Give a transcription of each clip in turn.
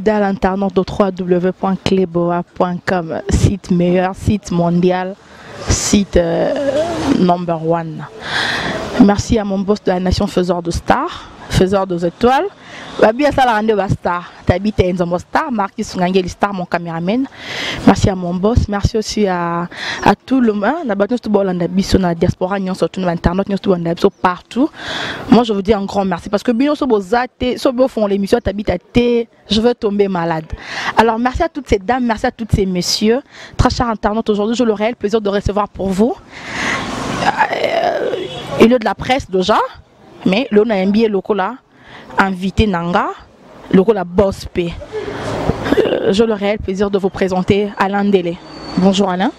fidèle internaute de www.cleboa.com, site meilleur, site mondial, site number one. Merci à mon boss de la nation faiseur de stars, faiseur des étoiles. Babia Salarande Star, t'habites en Star, Marquis Sungangeli Star, mon caméraman. Merci à mon boss, merci aussi à tout le monde. La diaspora, surtout l'internet, partout. Moi je vous dis un grand merci parce que bien font l'émission, t'habites à T, je veux tomber malade. Alors merci à toutes ces dames, merci à tous ces messieurs. Très chers internautes, aujourd'hui j'ai le réel plaisir de recevoir pour vous. Il y a de la presse déjà, mais l'on a un billet local là. Invité Nanga, le rôle à Boss P. J'ai le réel plaisir de vous présenter Alain Délé. Bonjour Alain.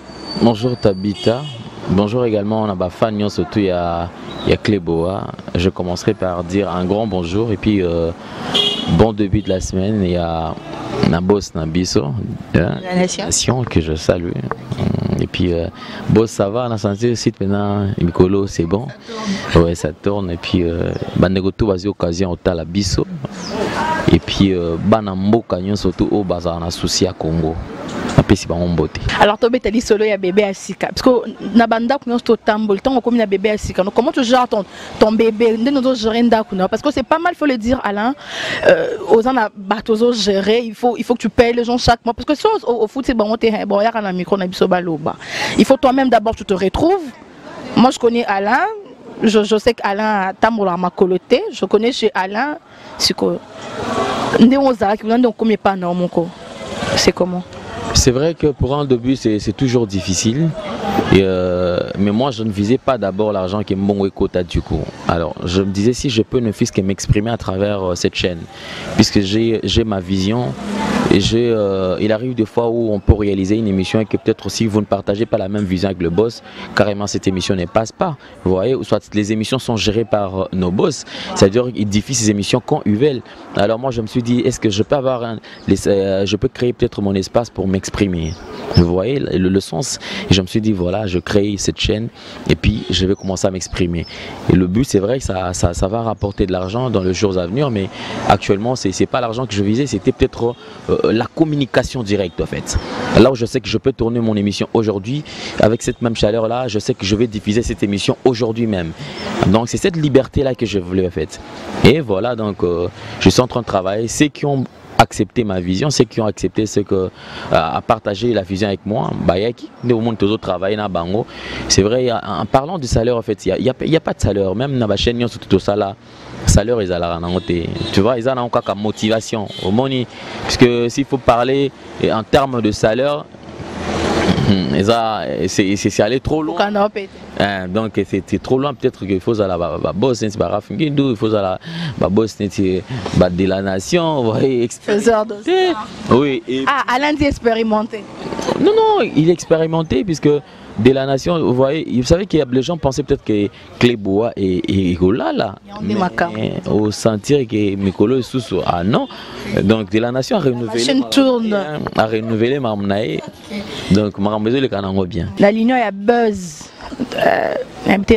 Bonjour Tabita. Bonjour également, on a fan surtout il y a Cleboa. Je commencerai par dire un grand bonjour et puis bon début de la semaine. Il y a Boss Nabiso, la nation que je salue. Et puis Boss ça va, on a senti aussi maintenant Mikolo c'est bon. Ouais ça tourne et puis Banegoto vas-y occasion au Talabiso. Et puis Banambo Canyon surtout au bazar en associé à Congo. Alors, tu as dit solo, il y a bébé à Sika. Parce que Nabanda, tu as tambour, le temps comme il y a bébé à Sika. Donc, comment tu gères ton bébé? Parce que c'est pas mal, il faut le dire, Alain. Aux gens à bateau gérer, il faut que tu payes les gens chaque mois. Parce que si au foot, c'est bon, il y a un micro, il faut toi-même d'abord, tu te retrouves. Moi, je connais Alain. Je sais qu'Alain a tambour à ma coloté. Je connais chez Alain. C'est quoi? C'est comment? C'est vrai que pour un début c'est toujours difficile, mais moi je ne visais pas d'abord l'argent qui est mon quota du coup. Alors je me disais si je peux ne fût-ce que m'exprimer à travers cette chaîne, puisque j'ai ma vision et il arrive des fois où on peut réaliser une émission et que peut-être aussi vous ne partagez pas la même vision avec le boss, carrément cette émission ne passe pas, vous voyez, ou soit les émissions sont gérées par nos boss, c'est-à-dire qu'ils diffusent ces émissions quand ils veulent. Alors moi je me suis dit est-ce que je peux avoir je peux créer peut-être mon espace pour m'exprimer, vous voyez le sens, et je me suis dit voilà je crée cette chaîne et puis je vais commencer à m'exprimer et le but c'est vrai que ça va rapporter de l'argent dans les jours à venir, mais actuellement c'est pas l'argent que je visais, c'était peut-être la communication directe en fait, là où je sais que je peux tourner mon émission aujourd'hui avec cette même chaleur là, je sais que je vais diffuser cette émission aujourd'hui même, donc c'est cette liberté là que je voulais en fait, et voilà donc je suis en train de travailler, ceux qui ont accepté ma vision, ceux qui ont accepté ce que à partager la vision avec moi, au monde toujours travailler na bango. C'est vrai, en parlant du salaire en fait, il y a pas de salaire, même dans la chaîne tout ça là, salaire ils ont tu vois, ils ont encore comme motivation au money, puisque s'il faut parler en termes de salaire, c'est aller trop loin. Donc c'est trop loin, peut-être qu'il faut la boss, il faut la boss de la nation, vous voyez. Faiseur de stars. Oui. Alain dit expérimenté. Non, il est expérimenté puisque de la nation, vous voyez, vous savez que les gens pensaient peut-être que Cleboa et Gola là, mais au sentir que Mikolo est sous, ah non, donc de la nation a renouvelé. La chaîne tourne. A renouvelé ma mnae, donc ma besoin le canango bien. La ligne a buzz.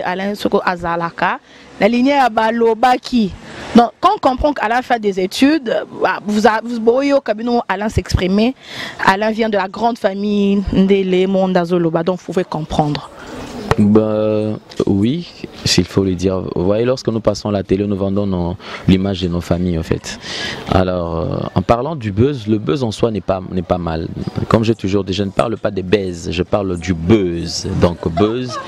Alain Soko Azalaka. La ligne a Balobaki. Donc, quand on comprend qu'Alain fait des études, vous voyez au cabinet Alain s'exprimer. Alain vient de la grande famille Ndele Mondazoloba, donc vous pouvez comprendre. Oui, s'il faut le dire. Vous voyez, lorsque nous passons à la télé, nous vendons l'image de nos familles en fait. Alors, en parlant du buzz, le buzz en soi n'est pas mal. Comme j'ai toujours dit, je ne parle pas des buzz, je parle du buzz. Donc buzz,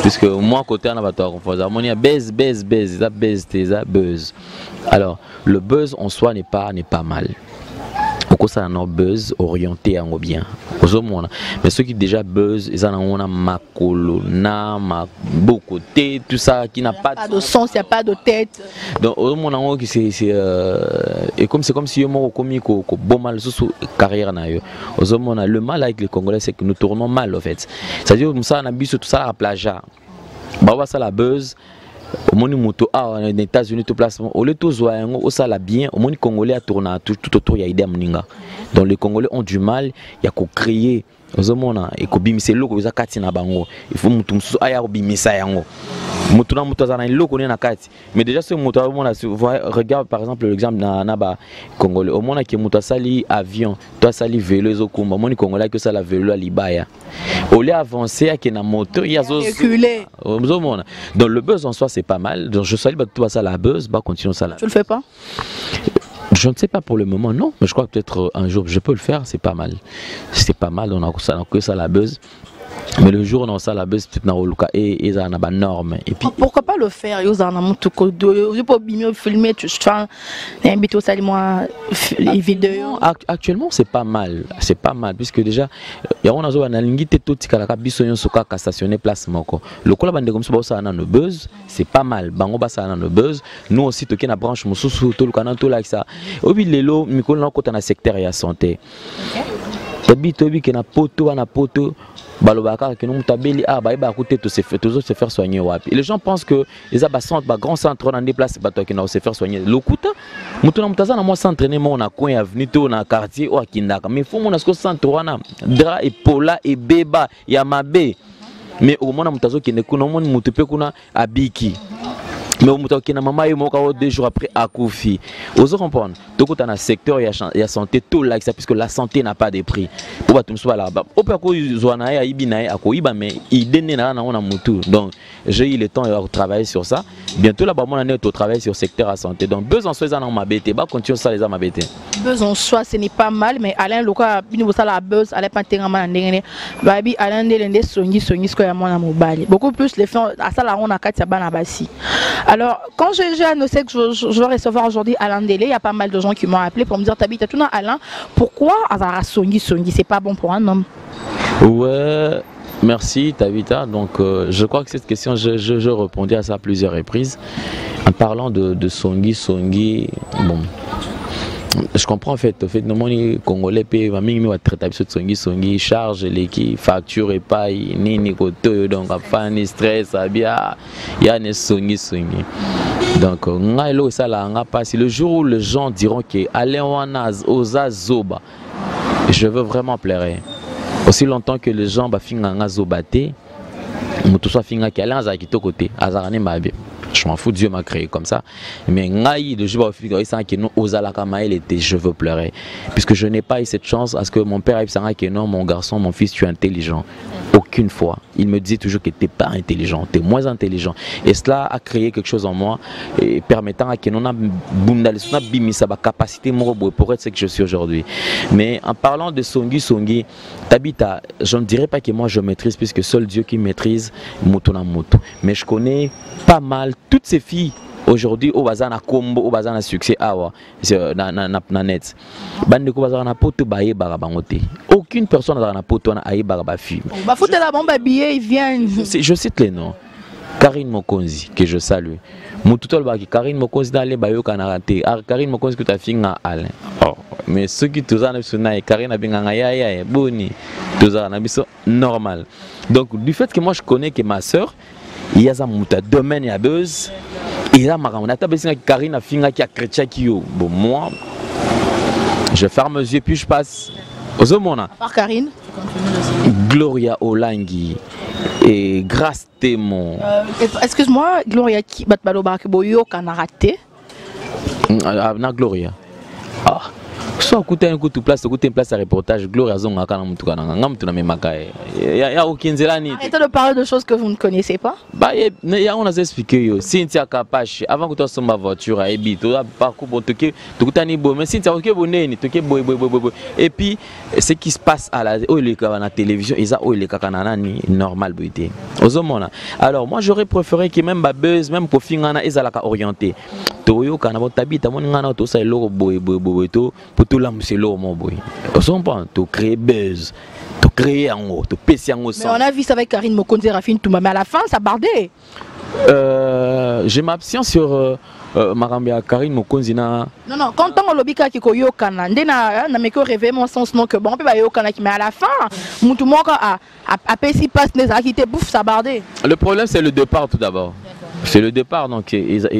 puisque moi côté en avatar, on fait buzz. Alors, le buzz en soi n'est pas mal. Pourquoi ça a un buzz orienté en bien. Mais ceux qui déjà buzz, ils en ont ma colonna, ma beau côté, tout ça qui n'a pas de sens, il n'y a pas de tête. Donc au moins c'est comme si on commis bon mal sous carrière na yo. Le mal avec les Congolais c'est que nous tournons mal en fait. C'est-à-dire que ça on a vu tout ça à la plage. Bah ça la buzz. Au moins moto aux États-Unis tout placement au lieu tous au ça la bien au moins Congolais a tourné tout autour il y a idée mninga donc les Congolais ont du mal il y a qu'à créer aux hommes et qu'au bimisa loko za katina bango il faut mutumsu aya bimisa yango Mais déjà, ce moto, regarde par exemple l'exemple d'un Congolais. Au moins, qui est sali avion, toi sali vélo, zokumba. Moi, Congolais que ça la vélo à Libaya. Au lieu d'avancer avec une moto, il y a reculé. Donc le buzz en soi, c'est pas mal. Donc je salue tout ça la buzz, bah continue ça là. Tu le fais pas? Je ne sais pas pour le moment, non. Mais je crois que peut-être un jour, je peux le faire, c'est pas mal. C'est pas mal, on a que ça la buzz. Mais le jour où on a ça la buzz, peut-être dans le cas et ça a une norme. Et puis pourquoi pas le faire? Ils ont un tout je peux bien filmer, tu fais un bito ça moi les vidéos. Actuellement c'est pas mal, puisque déjà il y a on a zo na lingite tout tikala biso yon soka ka stationner place moko. Le kola bande comme ça na no buzz, c'est pas mal. Bango ba ça na no buzz. Nous aussi toki na branche mususu to le kana to like ça. Obi lelo mikolo na kota na secteur ya santé. Tobi ke na poto balobaka que nous mutabeli ba côté tout se faire soigner wapi. Et les gens pensent que les centre ba grand centre on déplace ba toi qui na se faire soigner. Le kuta mutuna mutaza na moi s'entraîner moi na coin avenue to na quartier o akindaka. Mais faut mon asko centre wana dra et pola et beba ya mabe. Mais au moment mutazo qui ne kuna mon mutupe kuna abiki. Mais au moment où maman est morte 2 jours après à Koufi, vous comprenez? Tout dans le secteur il y a santé tout là puisque la santé n'a pas de prix. Pour pas tout soit là-bas. Au peu que zoana ya ibina ya koiba mais il donne na on a mutu. Donc j'ai eu le temps de travailler sur ça. Bientôt là-bas mon année au travail sur le secteur à santé. Donc besoin soit dans ma bête, bah continuer ça les ma bête. Besoin soit ce n'est pas mal mais Alain loka bino ça la buzz Alain pantenga ndengene. Babi Alain ndele songi ce que ya mona mobile. Beaucoup plus les gens à ça la on a katia bana basi. Alors, quand j'ai annoncé que je vais recevoir aujourd'hui Alain Délé, il y a pas mal de gens qui m'ont appelé pour me dire Tabita Tuna Alain, pourquoi Azara Songi c'est pas bon pour un homme? Ouais, merci Tabita. Donc, je crois que cette question, je répondais à ça à plusieurs reprises. En parlant de Songi, bon. Je comprends en fait les Congolais payent ma traiter Songi charge l'équipe facture et paye ni côté donc pas stress bien il y a des Songi donc ngailo ça là nga passe le jour où les gens diront que allez wanaz oza zoba je veux vraiment pleurer aussi longtemps que les gens ba finga nga zobate mutu soit finga ki allez za kito côté azarane mabe. Je m'en fous, Dieu m'a créé comme ça. Mais de je veux pleurer. Puisque je n'ai pas eu cette chance, parce que mon père a dit que non, mon garçon, mon fils, tu es intelligent. Aucune fois. Il me disait toujours que tu n'es pas intelligent, tu es moins intelligent. Et cela a créé quelque chose en moi, et permettant à que nous ayons la capacité pour être ce que je suis aujourd'hui. Mais en parlant de Songi, Tabita, je ne dirais pas que moi je maîtrise, puisque seul Dieu qui maîtrise Moutona Moutou. Mais je connais pas mal toutes ces filles aujourd'hui au bazar na combo au bazar na succès awa na net bande ko bazar na poto baye barabangote aucune personne dans na poto na aye baraba fille ba foutre la bombe billet il vient je cite les noms Karine Mokonzi que je salue Moututol baki Karine Mokonzi d'aller bayo kanarate Karine Mokonzi que ta fille na Alain oh mais ceux qui tous en sont Karine abinganga ya boni tous en abiso normal donc du fait que moi je connais que ma sœur il y a ça muta domaine ya buzz et là maramona ta besinga Karine finga qui a chrétien qui yo bon moi je ferme les yeux puis je passe aux hommes à part Karine Gloria Olangi et Grâce Témon excuse-moi Gloria qui bat baloba que boyo kana raté na Gloria ah soit écouter un coup de place à reportage Gloria zonga kana mutu kana ngam tu na memaka ya okinzela ni arrêtez de parler de choses que vous ne connaissez pas bah ya on a expliqué yo Cynthia Kapache avant que tu sois ma voiture à Ebi tu as parcours pour toquer tu tani bo mais Cynthia OK bonene toquer boy et puis ce qui se passe à la na télévision ils a le kakana ni normal boité ozomona alors moi j'aurais préféré que même ba buzz même pour fingana ezalaka orienté toyo kana botabita mon ngana to sa loko boy to pour tout l'amselo mon boy on pas to créer buzz to créer en haut to pécer en haut. Mais on a vu ça avec Karine Mokonzi Rafine Touma mais à la fin ça bardait. Je m'abstiens sur Marambia Karine Mokonzi na non quand on lobika ki ko yokana ndena na meko rêver mon sens non que bon peut ba yokana qui mais à la fin mutu moko a pesi passe les qui te bouffe ça bardait. Le problème c'est le départ tout d'abord. C'est le départ donc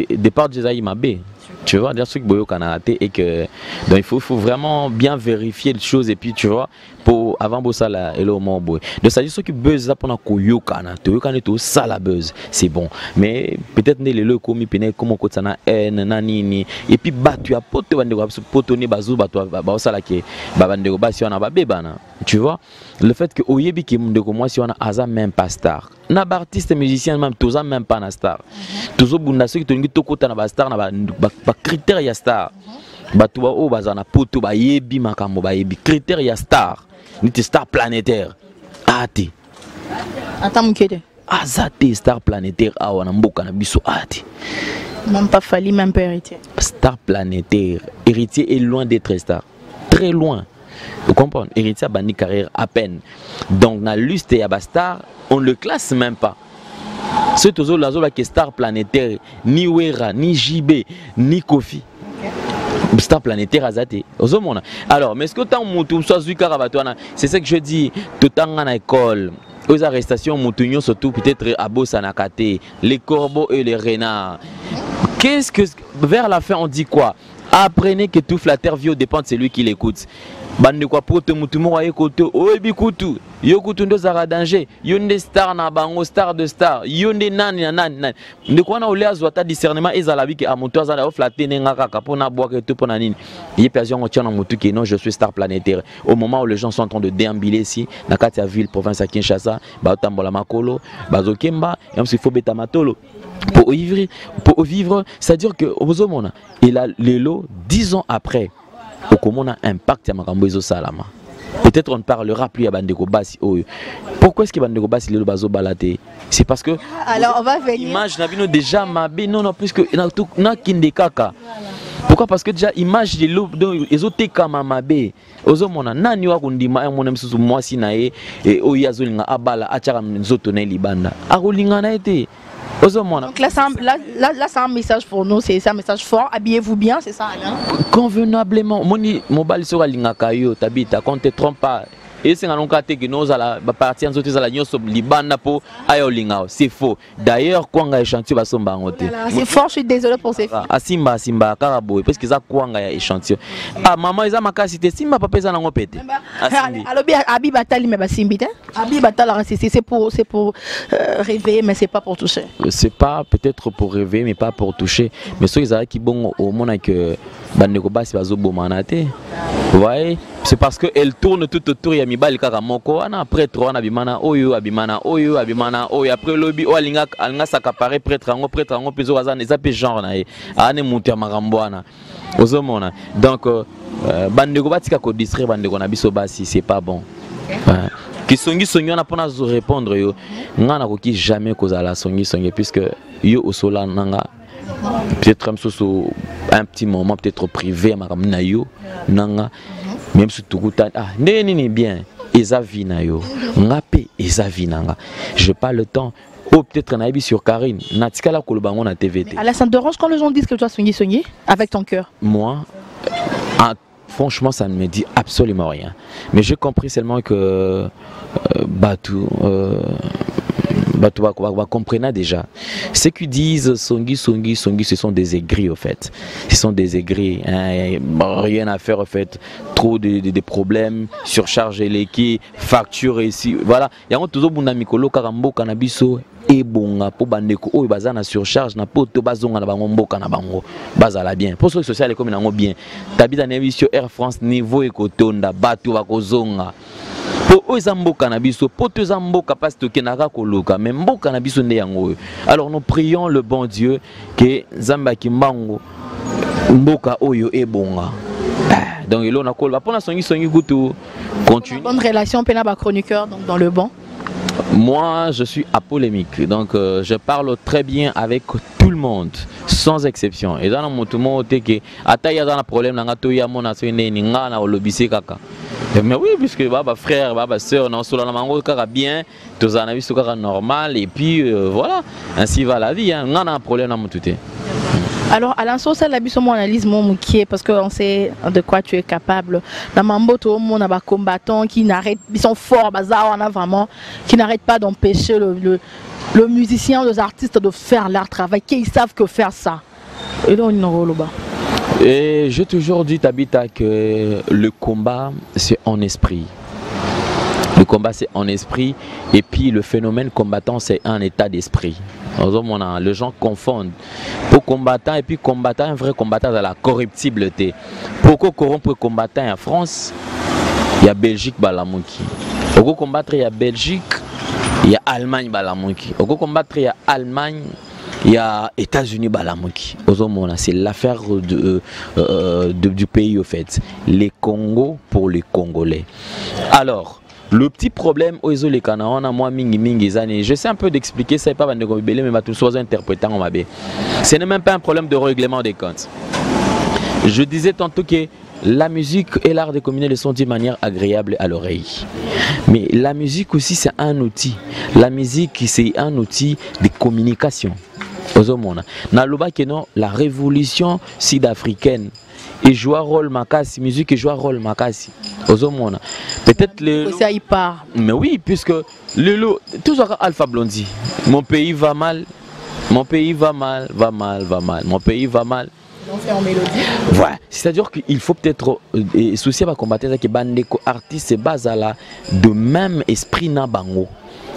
départ de Isaïe Mabé. Tu vois, dire que Boyo Kanarate et que donc il faut vraiment bien vérifier les choses et puis tu vois pour avant bosala elo moboy de ça dit ce qui buzz là pendant koyokana to yokana to ça la buzz c'est bon mais peut-être né le komi pene comme ko tsana en nanini et puis batu ya poto bande ko poto ni bazu batu ba sala ke ba bande ko basi wana ba bebana tu vois le fait que oyebi ki mundeko moi si on a aza même pas star na ba artiste musicien même toza même pas na star tozo bunda ceux qui to ngi tokota na ba star na ba critère ya star batu ba o bazana poto ba yebi makambo ba yebi critère ya star niti star planétaire ati attends mukete azate star planétaire awa na mboka na biso ati même pas Fally même pas héritier star planétaire héritier est loin d'être star très loin. Vous comprenez? Héritier a banni carrière à peine. Donc, dans l'UST et Star, on ne le classe même pas. C'est toujours la zone qui est star planétaire, ni Wera, ni JB, ni Kofi. Star planétaire Azate. Alors, mais est-ce que c'est ce que je dis, tout le temps en école, aux arrestations, Moutouignon, surtout peut-être à Bossanakate, les corbeaux et les renards. Qu'est-ce que, vers la fin, on dit quoi? Apprenez que tout flatteur vieux dépend de celui qui l'écoute. Bande quoi pour te mutumo aye koto oebi kutu yo kutu ndo zara danger yo nde star na bango star de star yo nde nani nani nde kwa na ole azwata discernement ezala biki a moto azala flatter nenga kaka pona boire que tout pona nini ye personne on tient na mutu qui non je suis star planétaire au moment où les gens sont en train de déambuler ici na katia ville province à Kinshasa ba tambola makolo bazokemba et il faut beta matolo pour vivre c'est-à-dire que ozomona il a lelo 10 ans après au comment a impact à makambo ezo salama. Peut-être on ne parlera plus à Bandeko Bassi. Pourquoi est-ce que Bandeko Bassi le bazo balate? C'est parce que alors on va venir. Image n'a déjà mabé non plus que na kinde kaka. Pourquoi? Parce que déjà image de l'eau ezote kama mabé. Ozo mona nani wa kundima mona msusu mwasi na e oyazo linga abala achaka nzoto na libanda. Akolinga na été. Donc là, c'est un message pour nous, c'est un message fort. Habillez-vous bien, c'est ça, Alain? Convenablement. Mon bal sera l'ingakayo, tabita, quand te trompe pas. Et c'est un cas que nous allons partir en zone Liban pour Ayolinga. C'est faux. D'ailleurs, quand on a échantillon, c'est fort, je suis désolé pour ces filles. Simba, Simba, Karabo, parce que ça, quand on a échantillon. Ah, maman, ils ont ma cité, Simba, papa, ils ont pété. Alors, Abi Batali, mais Simbite. Abi Batala, c'est pour rêver, mais c'est pas pour toucher. C'est pas peut-être pour rêver, mais pas pour toucher. Mais ceux qui bon au monde que Bandeko Bassi va zobomanate. Vous voyez? C'est parce qu'elle tourne tout autour, il y a Mibali Karamoko, après trois, Abimana Oyo, Abimana Oyo, Abimana Oyo, après lobby, Oalinga, Alanga s'accaparer, prêtre, Piso Azan, les appels genre, Ane Moutia Maramboana, Ozomona. Donc, Bandeko Batika ko distrait, Bandeko Nabiso Bassi, c'est pas bon. Qui songi songi, on a pas répondre, yo, n'ana koki jamais cause à la songi songi, puisque yo au sola nanga. Peut-être un petit moment peut-être privé à yo nanga même si tout ah n'est bien ezavi na yo ngape ezavi nanga je pas le temps ou peut-être un sur Karine natika la kolobango na TVT. À la Sainte Orange quand les gens disent que tu dois soigner avec ton cœur. Moi franchement ça ne me dit absolument rien mais j'ai compris seulement que Batou comprenez déjà. Ceux qui disent Songi, ce sont des aigris au fait. Ce sont des aigris. Hein, rien à faire au fait. Trop de problèmes, surcharger l'équipe, facture ici. Voilà. Il y a toujours bon amicolo karambo cannabis et bon pour bandeko o bazana surcharge na poto bazonga na bango mboka na bango bazala bien. Pour ceux social comme nango bien. Tabita nervisio Air France niveau ekotonda batu bakozonga. Alors nous prions le bon Dieu que Zamba Kimbango Mboka Oyo et Bonga. Donc il a continue. Bonne relation Pénaba chroniqueur donc dans le banc. Moi je suis apolémique donc je parle très bien avec tout le monde sans exception. Et dans mon tout le monde que ataya dans un problème na ngato ya mona so ne ninga na olobise kaka. Mais oui, puisque baba frère, baba soeur, non solo na mango kaka bien, tous en avis kaka normal et puis voilà, ainsi va la vie. Hein. On a un problème à mon touté. Alors Alain Sosa la biso mon analyse mon qui parce qu'on sait de quoi tu es capable. Dans Mambo tout le monde a des combattants qui n'arrêtent, ils sont forts, bazar on a vraiment qui n'arrêtent pas d'empêcher le musicien, les artistes de faire leur travail, qu'ils savent que faire ça. Et là on est en bas. Et j'ai toujours dit Tabita que le combat c'est en esprit. Le combat c'est en esprit et puis le phénomène combattant c'est un état d'esprit. Les gens confondent pour combattant et puis combattant, un vrai combattant dans la corruptibilité. Pourquoi corrompre combattant en France, il y a Belgique balamuki. Pourquoi combattre il y a Belgique, il y a Allemagne balamuki. Pourquoi combattre il y a Allemagne, il y a États-Unis balamuki. C'est l'affaire du pays au fait. Les Congos pour les Congolais. Alors le petit problème aux les Canadiens, moi je sais un peu d'expliquer ça, pas de mais ma tout soit interprétant en mabé. Ce n'est même pas un problème de règlement des comptes. Je disais tantôt que la musique et l'art de communier le sont d'une manière agréable à l'oreille. Mais la musique aussi c'est un outil. La musique c'est un outil de communication. La révolution sud-africaine et joue un rôle makasi, musique et joue un rôle makasi. Peut-être le. Ça y part. Mais oui, puisque le toujours Alpha Blondy. Mon pays va mal, mon pays va mal, mon pays va mal. En mélodie. Voilà, c'est-à-dire qu'il faut peut-être soucier à combattre que bandeko artiste base à la de même esprit na bango.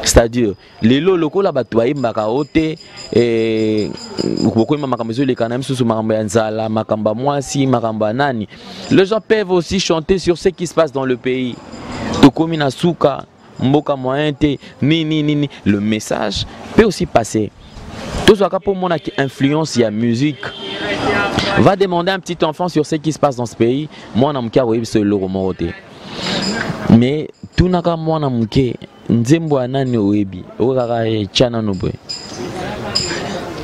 C'est-à-dire les locaux là batoye makaote et beaucoup de makambo les kanam sous makambo nzala makamba mwasi makamba nani. Les gens peuvent aussi chanter sur ce qui se passe dans le pays. Tokomi na suka mboka moyente ni le message peut aussi passer. Tout ce pour mon influence il y a musique. Va demander à un petit enfant sur ce qui se passe dans ce pays. Moi na mkia oui c'est le romoroté. Mais tout n'a qu'à moi na mkia nzembo anani oebi okaka chana nobwe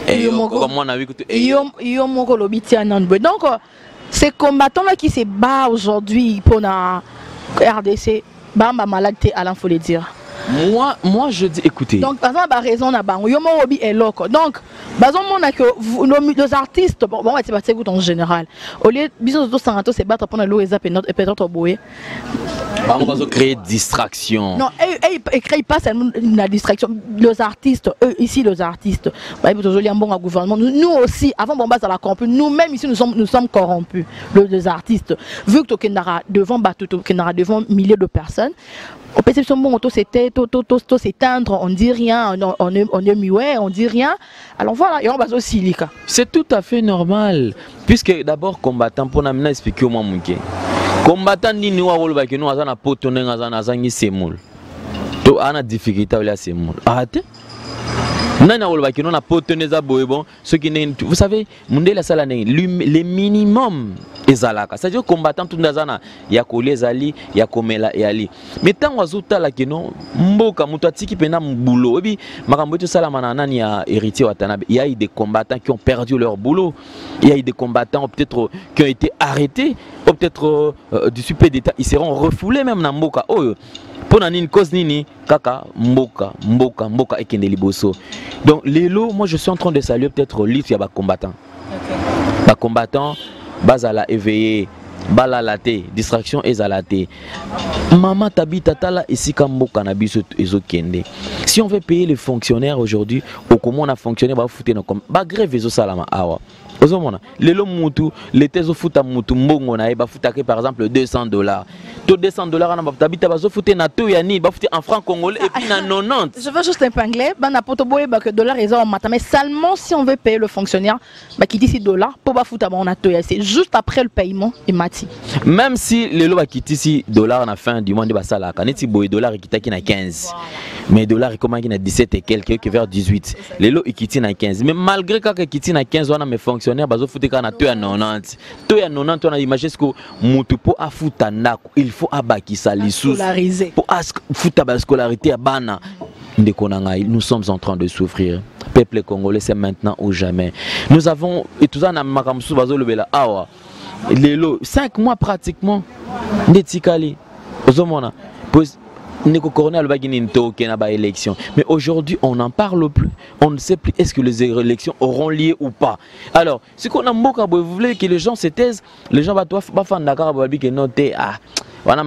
yo moko lobiti anani. Donc ces combattants là qui se battent aujourd'hui pour la RDC bamba malade Alain faut le dire. Moi je dis écoutez. Donc par exemple raison na bango yo moko obi eloko. Donc bazon mona que les artistes bon c'est pas ça en général. Au lieu biso to sangato se battre pour le ezap et peut-être boyer. On va créer distraction. Non, et crée pas seulement la distraction. Les artistes, eux ici les artistes, bon gouvernement. Nous aussi, avant bon à la corrompue, nous-mêmes ici nous sommes corrompus. Les artistes, vu que Kenara devant Kenara devant milliers de personnes, on peut se bon s'éteindre, on dit rien, on est muet, on dit rien. Alors voilà, et on va aussi lika. C'est tout à fait normal, puisque d'abord combattant pour nous expliquer au moins combattant ni nous avons le nous avons potonné azangi semul to ana difficulté à semul arrêtez nana wolo bakino na potonné za boye bon ce qui vous savez munde la sala les minimum ezalaka c'est à dire combattant tout ndazana ya kolezali ya komela yali mais tant wazuta la kino mboka mutu atiki pena mbulo ebi makambo to sala manana ni ya héritier watanabe il y a eu des combattants qui ont perdu leur boulot, il y a eu des combattants peut-être qui ont été arrêtés ou peut-être du super d'état ils seront refoulés même na mboka oyo pour une cause nini kaka mboka et kende liboso. Donc les lots moi je suis en train de saluer peut-être l'if ya ba combattants. Ba combattants bazala éveillé balalate distraction ezalate mama tabita tala esika mboka na biso ezokende. Si on veut payer les fonctionnaires aujourd'hui au comment on a fonctionné ba fouter na comme ba grève ezo salama awa ozomona lelo mutu l'été zo futa mutu mbongo na ba futake par exemple $200 to $200 na ba tabita bazo fouter na to ya ni ba fouter en francs congolais et puis na 90. Je veux juste épingler ba na poto boye ba que dollar est en matin mais seulement si on veut payer le fonctionnaire ba qui dit $6 pour ba futa ba on a to ya c'est juste après le paiement et mati. Même si lelo ba kiti si dollar na fin du mois de basala kaneti boye dollar kitaki na 15 mais dollar comment qui na 17 et quelques vers 18 lelo ikiti na 15 mais malgré que kiti na 15 wana mes fonctionnaires bazo futika na to ya 90 on a imaginer ce que mutu po afuta ndako il faut abakisa lisusu pour futa ba scolarité bana ndeko nanga nous sommes en train de souffrir. Peuple congolais c'est maintenant ou jamais. Nous avons et tout ça na makamsu bazo lobela awa lelo 5 mois pratiquement netikali ozomona Neko Corona élection. Mais aujourd'hui, on n'en parle plus. On ne sait plus est-ce que les élections auront lieu ou pas. Alors, ce qu'on a beaucoup, vous voulez que les gens se taisent, les gens vont faire Dakar, que non, ah, voilà,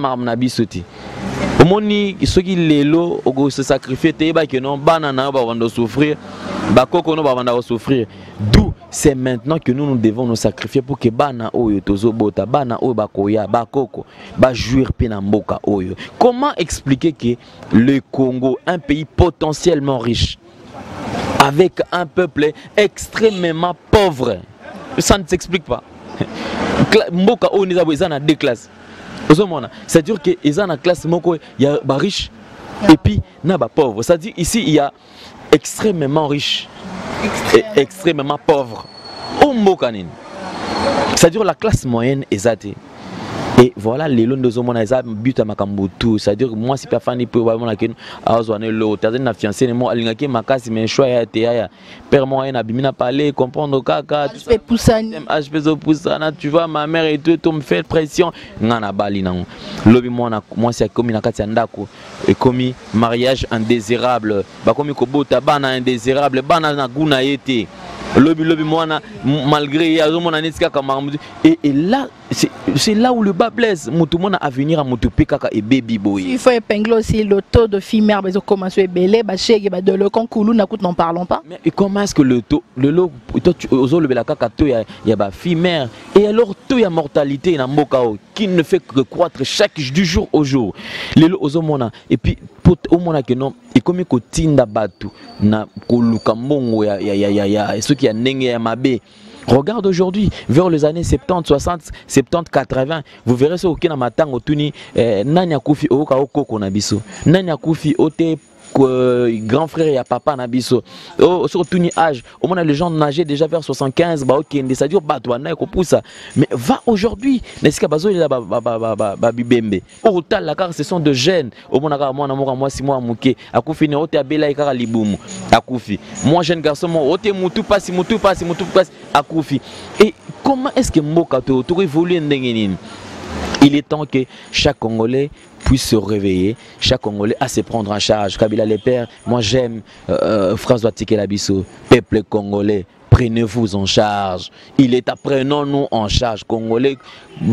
Omoni ceux qui lelo au se sacrifier te ba que non banana ba vendre souffrir ba koko no ba vendre souffrir. D'où c'est maintenant que nous devons nous sacrifier pour que bana oyo tozo bota bana oyo ba koya ba koko ba jouir pena mboka oyo. Comment expliquer que le Congo, un pays potentiellement riche avec un peuple extrêmement pauvre, ça ne s'explique pas. Mboka oyo nous avons deux classes. C'est-à-dire que ils ont une classe il y a des riches et puis il y a des pauvres. C'est-à-dire ici il y a extrêmement riches et extrêmement pauvres. C'est-à-dire la classe moyenne est athée. Et voilà les lois de Zomona ils ont but à Makambutu. C'est-à-dire moi si personne ne peut voir mon akin à Zouane l'autre. T'as une fiancée moi alingaki makasi mais choix ya théâtre. Père moi na bimina parler comprendre kaka. HP Poussani. HP Poussana tu vois ma mère et tout me fait pression. Ngana bali nango. Lobi moi c'est comme na kati ndako et comme mariage indésirable. Ba comme ko bota bana indésirable bana na guna yete. Lobi moi malgré yazomona netika kamamudu et là c'est là où le bas blesse. Tout le monde a venir à Moutupekaka et baby boy. Il faut épingler aussi le taux de filles mères, mais commence à belé, de le concours, n'en parlons pas. Mais comment est-ce que le taux, le lot, il y a filles mères et alors il y a mortalité dans Mokao qui ne fait que croître chaque du jour au jour. Les lots aux hommes et puis au monde que non et comme que tinda batu na kolukambo ya ceux qui a nenge ya mabe. Regarde aujourd'hui, vers les années 70, 60, 70, 80, vous verrez ce qui n'a matin au tuni, nanya koufi au koko na biso, nanya koufi au te grand frère et papa na biso, sur tuni âge, au moins les gens nageaient déjà vers 75, bah ok, ça dure bah toi na ça, mais va aujourd'hui, n'est-ce que bazo là ba bibembe, au tal la car ce sont de jeunes, au moins moi si moi mouké, à koufi ne ote abela ikara libumu, à koufi, moi jeune garçon moi ote mutu passe à koufi, et comment est-ce que Mboka to évolue ndengenine? Il est temps que chaque Congolais puisse se réveiller, chaque Congolais à se prendre en charge. Kabila les pères, moi j'aime François Tikelabiso, peuple congolais, prenez-vous en charge. Il est à prenons-nous en charge. Congolais,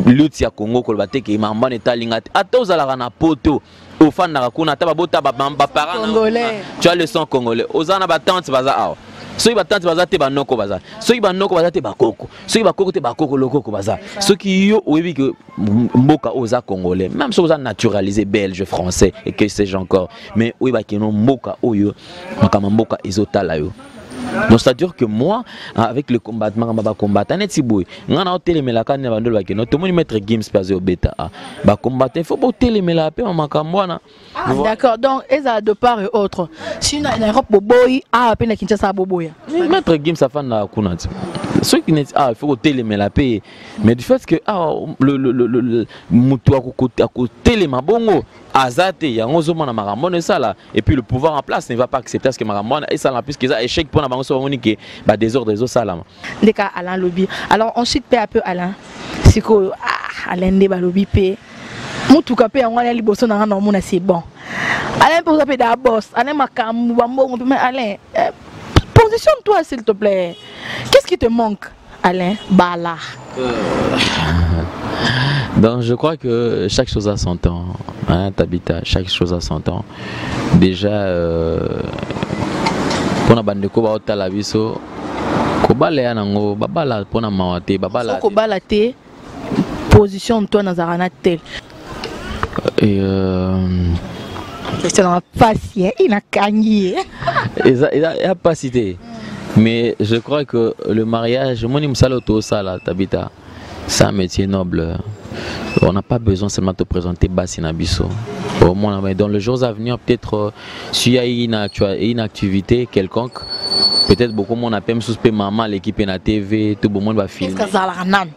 lutte ya Congo, kolbate ki mamba neta lingate. Ato zala na poto. Au fan na rakuna taba bota ba parents. Congolais. Tu as le sang congolais. Ozana ba tante baza awa. Soki ba tante baza te ba noko baza. Soki ba noko baza te ba koko. Soki ba koko te ba koko lokoko baza. Soki yo oyebi que mboka oza congolais. Même si oza naturalisé belge, français et que sais-je encore. Mais oyebi que non mboka oyo makama mboka ezotala yo. Donc c'est-à-dire que moi, avec le combattement, je vais combattre. Je vais mettre Gims au bêta. Il faut téléméla paix en macamboana. D'accord, donc ils de part et autre. Si on a une Europe boboy, à peine qu'il y a boboy. Mettre Gims à fan la kunat. Ceux qui n'est il faut téléméla paix. Mais du fait que le moutou à côté bongo. Azate, il y a un homme à Maramon et ça là. Et puis le pouvoir en place ne va pas accepter ce que Maramon et ça là, puisqu'il y a échec pour la banque monique, bah désordre des autres là. Des cas Alain Lobby. Alors ensuite peu à peu Alain. C'est que Alain débat Lobby paix. Moutou capé en Alain Liboso dans un monde c'est bon. Alain pour taper da boss. Alain Makam Bambo mais Alain positionne-toi s'il te plaît. Qu'est-ce qui te manque Alain Bala? Donc je crois que chaque chose a son temps, hein, Tabita, chaque chose a son temps. Déjà, pour la bande de Koba Otalabiso, Kobala yango, babala pour la mawate, babala. Kobala te, position toi dans un tel. Et c'est un patient, il a gagné. Il a pas cité. Mais je crois que le mariage, mon imsaloto sala Tabita, c'est un métier noble. On n'a pas besoin seulement de te présenter Bassinabiso. Au moins, dans les jours à venir, peut-être s'il y a une activité quelconque, peut-être beaucoup de monde appelle suspect maman, l'équipe est na TV, tout le monde va filmer. Qu'est-ce que ça la nan?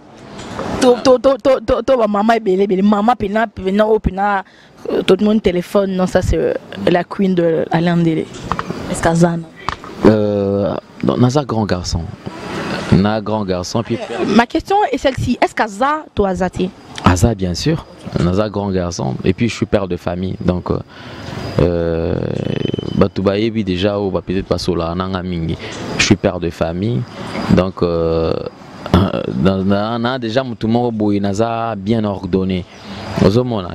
Maman est belle, maman pena, tout le monde téléphone. Non, ça c'est la queen de Alain Délé. Est-ce que ça Naza grand garçon. Un grand garçon. Puis... Ma question est celle-ci. Est-ce qu'Aza, toi, Azati? Aza, bien sûr. Naza grand garçon. Et puis, je suis père de famille. Donc, Batoubayebi déjà, ou peut-être pas sur la Nangamingi. Je suis père de famille. Donc, déjà, tout le monde Naza bien ordonné.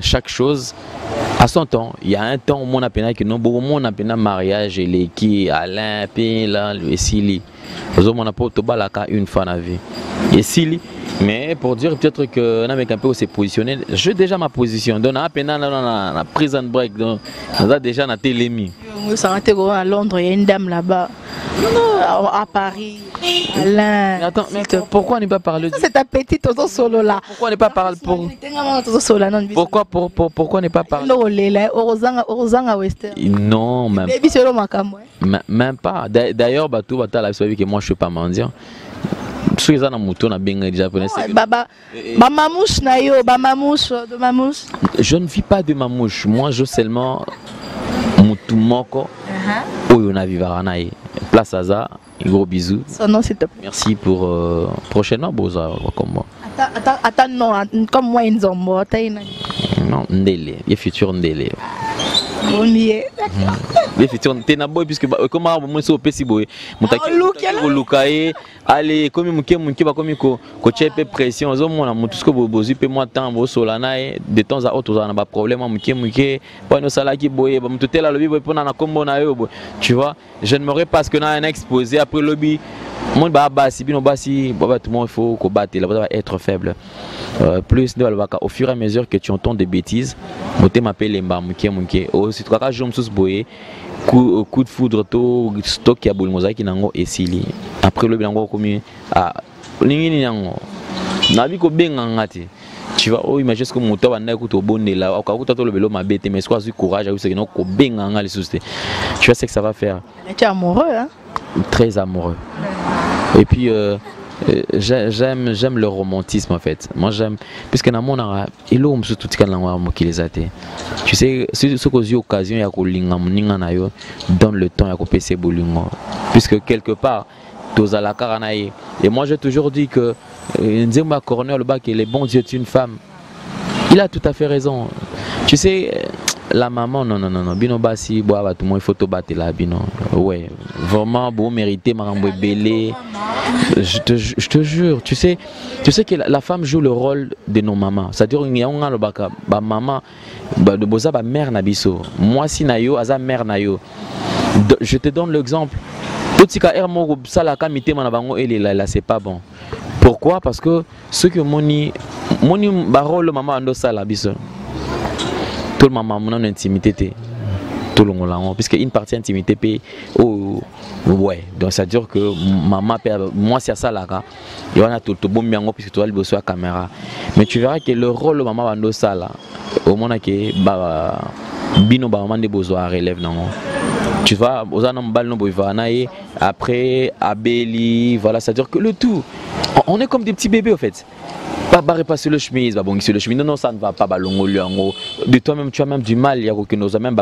Chaque chose À son temps, il y a un temps où mon appena que non, beaucoup mon appena mariage et les qui Alain, là, le Sili. On n'a pas autobalaka une fois dans la vie. Et Sili, mais pour dire peut-être que on un peu s'est positionné, j'ai déjà ma position. Donc à peine la prison break, donc on a déjà na télémi. Ça va à Londres, il y a une dame là-bas. À Paris. Alain. Mais attends, mais pourquoi on n'est pas parlé de... C'est ta petite solo là. Pourquoi on n'est pas parlé Pourquoi on n'est pas parlé Non, même pas. D'ailleurs, Batou Bata la que moi je suis pas mendiant. Je ne vis pas de mamouche. Moi, je seulement Moutoumoko. Où on a vu Place à ça. Gros bisous. Merci pour prochainement Boza comme moi. Attends, non, comme moi une zombo. Non, Ndele, il futur Ndele. On y est. Les futurs t'es na boy puisque comment moi so pesi boy. Mutaki lukaye allez comme muke ba comme ko chepe pression zo mona mutu ce que bozu pe moi temps bo solana de temps à autre on a problème muke pas no sala ki boy ba mutu tela lobi boy pona na kombo na yo boy. Tu vois, je ne m'aurais pas ce que na un exposé après lobby. Mon basi bino basi tout le monde il faut combattre, là va être faible. Plus au fur et à mesure que tu entends des bêtises, moté m'appelle lemba muke aussi tu cas jom sus boy coup de foudre to stock ya bol mosaiki nango esili après le bilango comme ah ningini nango nabi ko benga ngati tu vois oh imagine ce que moto banda ko to bonne là au cas où to le belo mabete mais soit du courage à ce que non ko benga ngali souste tu vois ce que ça va faire. Tu es amoureux hein? Très amoureux. Et puis j'aime le romantisme en fait. Moi j'aime puisque dans mon art il a tout ce qu'il a qui les a été. Tu sais ce que j'ai occasion ya ko linga muninga na yo donne le temps ya ko pese bolingo puisque quelque part toza la karanaye et moi j'ai toujours dit que Nzemba Corner le bac et les bons dieux d'une femme. Il a tout à fait raison. Tu sais la maman non bino basi boa tout le monde photo battre là bino ouais vraiment beau mérité marambo belé je te jure tu sais que la femme joue le rôle de nos mamans c'est-à-dire il y a un le baka ba maman de boza ba mère na biso moi si na yo aza mère na yo je te donne l'exemple tout tika ermo sala kamité mana bango et là c'est pas bon. Pourquoi? Parce que ce que moni ba rôle maman ando sala biso tout le monde a une intimité tout le monde puisque une partie intimité oh ouais donc ça veut dire que maman moi c'est ça là il y a tout bon bien puisque tu as le besoin de caméra mais tu verras que le rôle de maman dans ça là au moment que bino maman des besoins relève non tu vois aux anom bal no boivanae après abeli voilà ça veut dire que le tout on est comme des petits bébés en fait. Pas repasser le chemise, bon sur le chemise, non ça ne va pas balongo liango. De toi-même tu as même du mal, il y a que nous même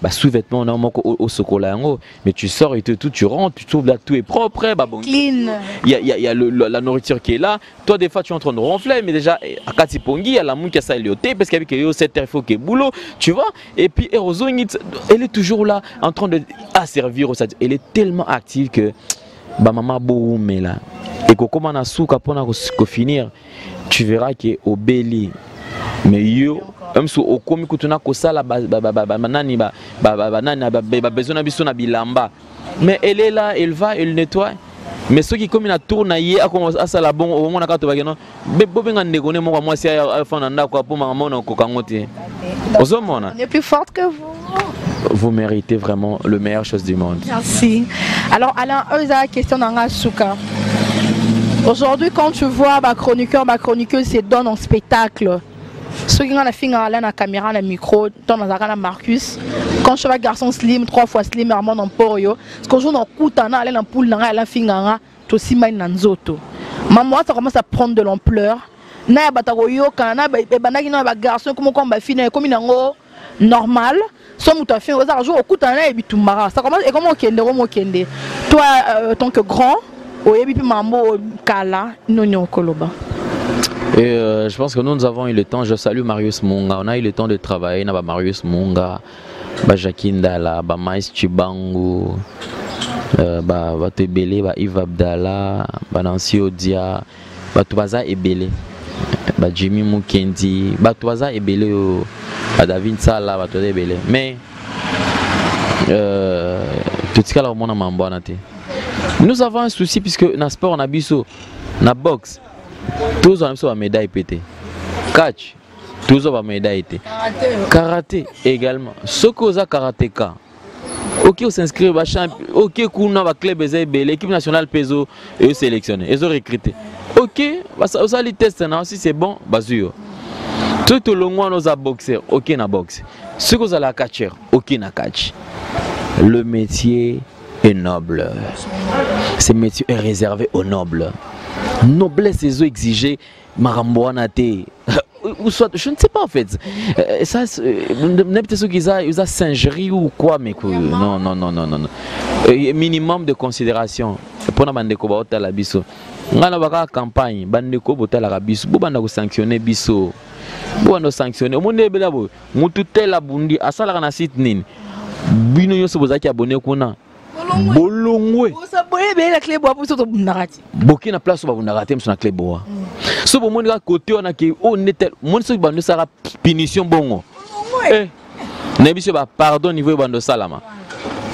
sous-vêtements non au chocolat mais tu sors et tout tu rentres, tu trouves là tout est propre, bon. Clean. Il y a la nourriture qui est là. Toi des fois tu es en train de ronfler mais déjà à Katipongi, il y a la mouille qui a ça lioté parce qu'avec yo 7 heures faut que boulot, tu vois? Et puis Erozonit, elle est toujours là en train de servir au elle est tellement active que maman beau mais là et que comme on a souka pour finir tu verras que au belly mais yo même si au komi kutuna ko sala nani besoin biso na bilamba mais elle est là elle va elle nettoie mais ceux qui comme na tourne à commence à sala bon au moment na kato bageno bebo benga ndekone mo moi si afana ndako pour maman na ko kangote ozomona on est plus forte que vous. Vous méritez vraiment le meilleure chose du monde. Merci. Alors Alain, la question dans Souka. Aujourd'hui, quand tu vois ma chroniqueuse se donne en spectacle. Ceux qui ont la finger à la caméra, la micro, dans la Marcus. Quand je vois garçon slim, 3 fois slim, Armand en porio. Parce qu'on joue dans le coup, on a la poule, on a la finger, tout aussi mal dans zoto. Maman, ça commence à prendre de l'ampleur. Na batagoyo kana banaki na ba garçon comme fine comme normal. Soit tu as fait aux argent au coup et bitumara. Ça commence et comment kende. Toi tant que grand, oyebi mambo kala nonyo koloba. Et je pense que nous avons eu le temps. Je salue Marius Munga. On a eu le temps de travailler. Naba Marius Munga, ba Jacqueline Dala, ba Mais Chibangu, ba Tebele, ba Yves Abdallah, ba Nancy Odia, ba Tubaza Ebele, ba Jimmy Mukendi, ba Tubaza Ebele. à David Sala va te révéler mais tout ce là mon amant nous avons un souci puisque dans sport on a biso na boxe tous on a besoin de médaille pété catch tous on a médaille été karaté également ce que a karatéka ok on s'inscrit ok kuna va club l'équipe nationale peso et sélectionné ils ont recruté ok ça les tests si c'est bon bazio tout le monde nous a boxer ok na boxe ce que la catcher ok na catch le métier est noble ce métier est réservé aux nobles noblesse ils ont exigé maramboanate ou soit je ne sais pas en fait ça n'importe ce qu'ils ont singerie ou quoi mais non minimum de considération pour na bandeko ba otala biso ngana baka campagne bandeko botala ka biso bo banda ko sanctionner biso bo banda sanctionner omonde bela bo mutu tela bundi asala kana site nini bino yoso bozaki abonné kuna bolongwe osaboye be la clé bois pour to bundakati boki na place ba bundakati mso na clé bois so bo monika côté on a ki honnête mon so bando sara punition bongo na biso ba pardon niveau bando salama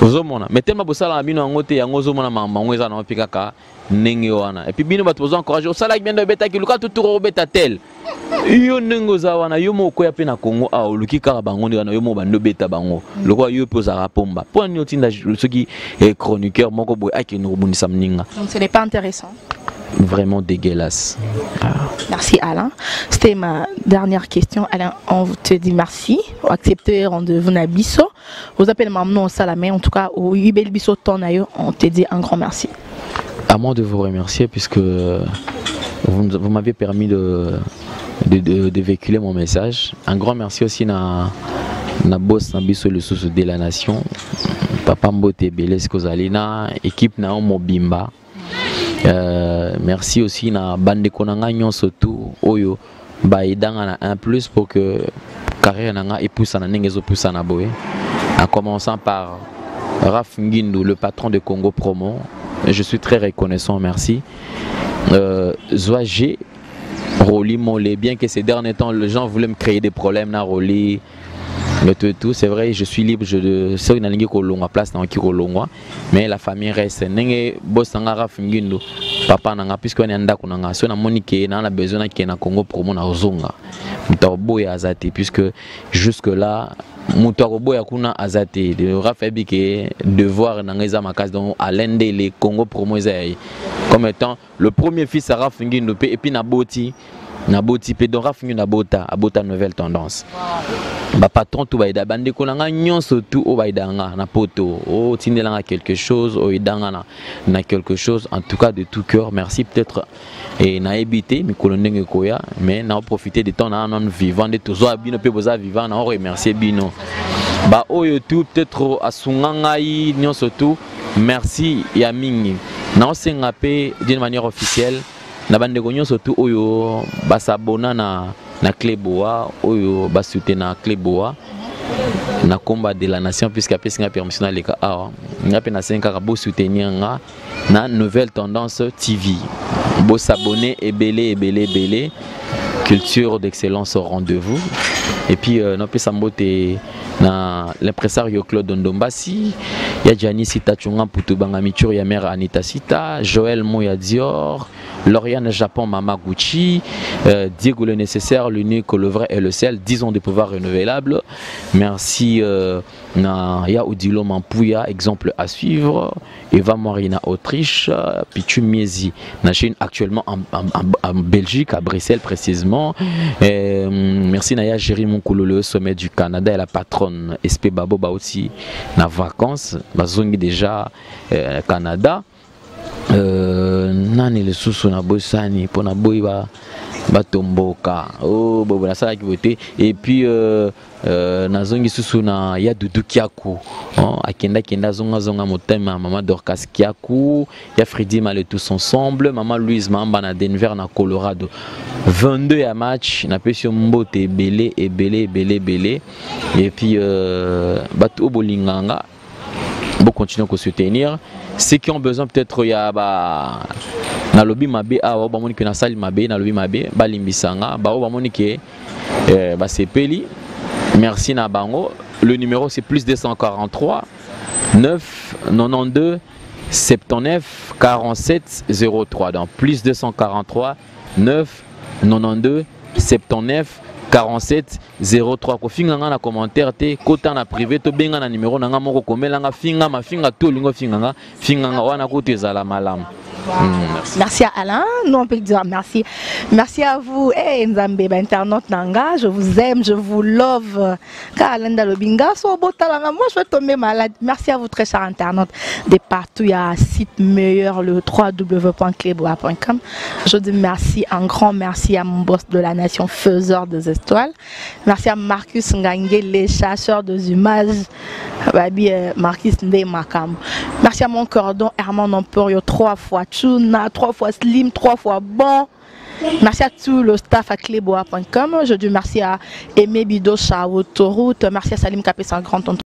ozomona mais tellement bo salama bino ngote yango ozomona mango eza na pikaka ndenge wana et puis bino bato bozo encourager osala ki bendo beta ki luka tuturo beta tel yo ndenge za wana yo moko ya pe na Congo a oluki kaka bango ndana yo mo bando beta bango lokwa yo pe za rapomba po ni otinda soki chroniqueur moko boy aki no bundisa mninga donc ce n'est pas intéressant vraiment dégueulasse. Merci Alain. C'était ma dernière question. Alain, on te dit merci pour accepter rendez-vous na biso. Vous appelez maintenant au Salamé, en tout cas au Ibel Biso Tonayo, on te dit un grand merci. À moi de vous remercier puisque vous m'avez permis de véhiculer mon message. Un grand merci aussi na boss na biso le sous de la nation. Papa Mbote Beles Kozalina, équipe na Mobimba. Merci aussi na bande konanga nyonso tout oyo ba idanga na un plus pour que carrière nanga epoussa na nengezo poussa na boé en commençant par Raf Ngindou, le patron de Congo Promo. Je suis très reconnaissant, merci. Zoagé Roli Molé, bien que ces derniers temps les gens voulaient me créer des problèmes na Roli tout, c'est vrai, je suis libre, je sais que je suis place dans Kirolongwa, mais la famille reste. Nenge boss nanga Rafingindo, papa nanga puisque on est ndako nanga, so na monique na la besoin qui na Congo Promo na Ozonga. Mutarbo ya azate puisque jusque là Mutarbo ya kuna azate de Rafabi que devoir nanga za makas donc à l'ende les Congo Promo comme étant le premier fils à Rafingindo et puis na Boti pe donc Rafingindo na Bota Abota nouvelle tendance. Ba patron tout baïda bande konanga nyonso tout o baïdanga na poto o tindelanga quelque chose o idanga na quelque chose en tout cas de tout cœur merci peut-être et na habité mi kolondenge koya mais na profiter de temps na non vivant de tous bino pe boza vivant na remercier bino ba oyo tout peut-être asunganga yi nyonso tout merci ya mingi na osenga pe d'une manière officielle na bande ko nyonso tout oyo basabona na Cléboa oyo basute na Cléboa na combat de la nation puisque après singa permission na leka awa ngape na 5 ka bo soutenir nga na nouvelle tendance TV bo s'abonner et belé culture d'excellence au rendez-vous et puis no pesa mbote na l'impresario Claude Ndombasi ya Jani Sita Chunga Putu Banga Michuri ya mère Anita Sita Joël Moya Dior Lauriane Japon Mama Gucci Diego le nécessaire l'unique le vrai et le seul 10 ans de pouvoir renouvelable merci na ya Odilo Mampouya exemple à suivre Eva Marina Autriche Pichu Miezi na Chine actuellement en Belgique à Bruxelles précisément merci na ya Jérémy Koulolo au sommet du Canada et la patronne SP Babo aussi na vacances bazongi déjà Canada nani le susu na bosani pona boy ba tomboka oh bobo na sala ki voter et puis nazongi susu na ya Dudu Kiaku akenda zonga motema maman Dorcas Kiaku ya Freddy Mal tous ensemble maman Louise Mamba na Denver na Colorado 22 ya match na pesio mbote belé et puis bato bolinganga bon continuer à soutenir ceux qui ont besoin peut-être il y a na lobby mabe awa ba moni que na salle mabe na lobby mabe ba limbisanga ba ba moni que ba sepeli Merci Nabango. Le numéro c'est plus 243 9 92 79 47 03. Donc plus 243 9 92 79 47 03. Ko finga na commentaire te kota na privé to benga na numéro na nga moko komela nga finga mafinga to lingo finga wana kutezala malamu. Merci à Alain, nous on peut dire merci. Merci à vous, Nzambe, internaute Nanga, je vous aime, je vous love. Moi je vais tomber malade. Merci à vous très chers internautes. De partout, il y a un site meilleur, le www.cleboa.com. Je dis merci, un grand merci à mon boss de la nation, faiseur des étoiles. Merci à Marcus Ngangue, les chasseurs des images. Marcus Ndemakam. Merci à mon cordon, Herman Emporio, 3 fois Tuna, 3 fois Slim, 3 fois Bon. Merci à tout le staff à cleboa.com. Je dis merci à Aimé Bido, Chao Toroute. Merci à Salim Capé, c'est un grand tonton.